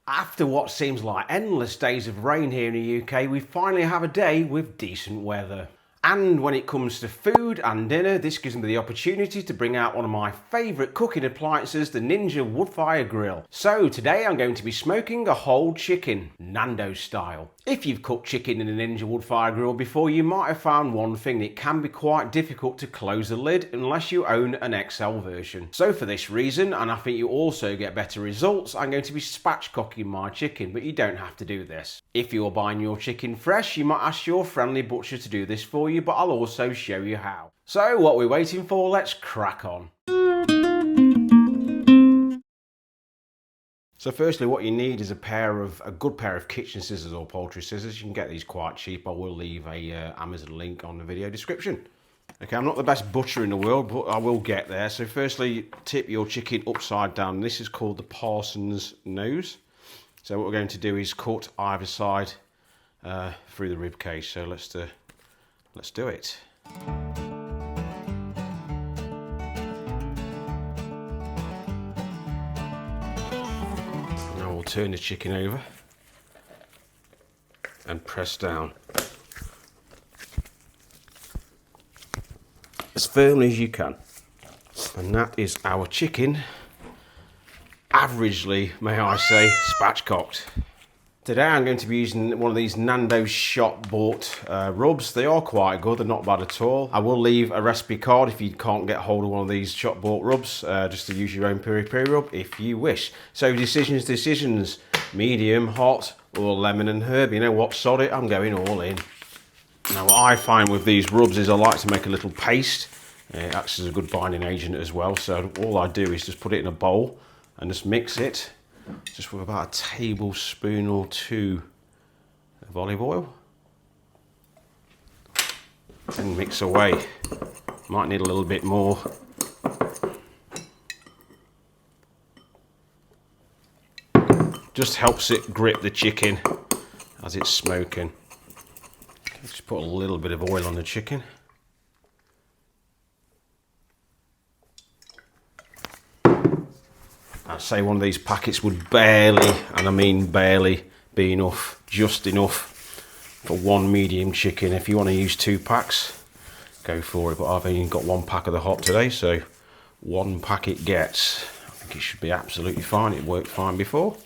After what seems like endless days of rain here in the UK, we finally have a day with decent weather. And when it comes to food and dinner, this gives me the opportunity to bring out one of my favourite cooking appliances, the Ninja Woodfire Grill. So today I'm going to be smoking a whole chicken, Nando's style. If you've cooked chicken in a Ninja Woodfire Grill before, you might have found one thing: it can be quite difficult to close the lid unless you own an XL version. So for this reason, and I think you also get better results, I'm going to be spatchcocking my chicken, but you don't have to do this. If you're buying your chicken fresh, you might ask your friendly butcher to do this for you, but I'll also show you how. So what we're waiting for, let's crack on. So firstly, what you need is a good pair of kitchen scissors or poultry scissors. You can get these quite cheap. I will leave a Amazon link on the video description. Okay, I'm not the best butcher in the world, but I will get there. So firstly, tip your chicken upside down. This is called the parson's nose. So what we're going to do is cut either side through the rib cage. So let's do it. Now we'll turn the chicken over and press down as firmly as you can. And that is our chicken, averagely, may I say, spatchcocked. Today I'm going to be using one of these Nando's shop bought rubs. They are quite good, they're not bad at all. I will leave a recipe card if you can't get hold of one of these shop bought rubs, just to use your own Peri Peri Rub if you wish. So decisions, medium, hot, or lemon and herb. You know what, sod it, I'm going all in. Now what I find with these rubs is I like to make a little paste. It acts as a good binding agent as well. So all I do is just put it in a bowl and just mix it. Just with about a tablespoon or two of olive oil. And mix away. Might need a little bit more. Just helps it grip the chicken as it's smoking. Just put a little bit of oil on the chicken. I'd say one of these packets would barely, and I mean barely, be enough, just enough for one medium chicken. If you want to use 2 packs, go for it, but I've only got 1 pack of the hot today, so 1 pack it gets. I think it should be absolutely fine. It worked fine before.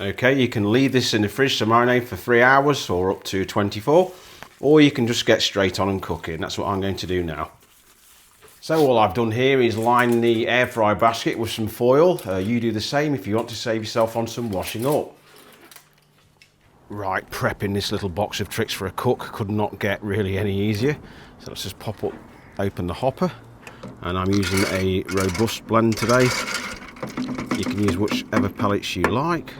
Okay, you can leave this in the fridge to marinate for 3 hours or up to 24, or you can just get straight on and cook it, and that's what I'm going to do now. So all I've done here is line the air fry basket with some foil. You do the same if you want to save yourself on some washing up. Right, prepping this little box of tricks for a cook could not get really any easier. So let's just open the hopper. And I'm using a robust blend today. You can use whichever pellets you like.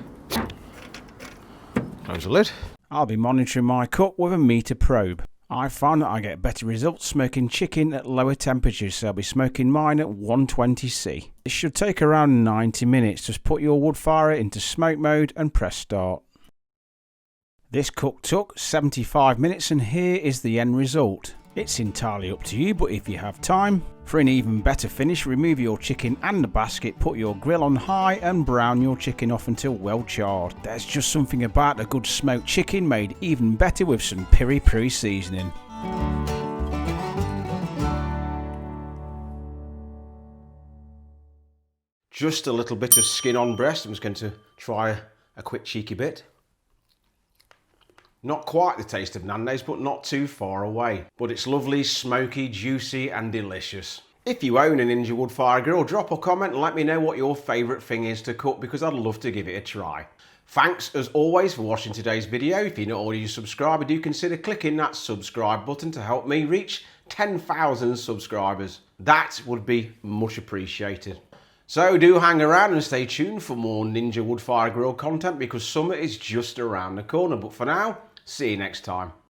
Close the lid. I'll be monitoring my cook with a meter probe. I found that I get better results smoking chicken at lower temperatures, so I'll be smoking mine at 120°C. This should take around 90 minutes. Just put your wood fire into smoke mode and press start. This cook took 75 minutes and here is the end result. It's entirely up to you, but if you have time, for an even better finish, remove your chicken and the basket, put your grill on high and brown your chicken off until well charred. There's just something about a good smoked chicken made even better with some Peri Peri seasoning. Just a little bit of skin on breast. I'm just going to try a quick cheeky bit. Not quite the taste of Nando's, but not too far away. But it's lovely, smoky, juicy and delicious. If you own a Ninja Woodfire Grill, drop a comment and let me know what your favourite thing is to cook, because I'd love to give it a try. Thanks as always for watching today's video. If you're not already a subscriber, do consider clicking that subscribe button to help me reach 10,000 subscribers. That would be much appreciated. So do hang around and stay tuned for more Ninja Woodfire Grill content, because summer is just around the corner. But for now, see you next time.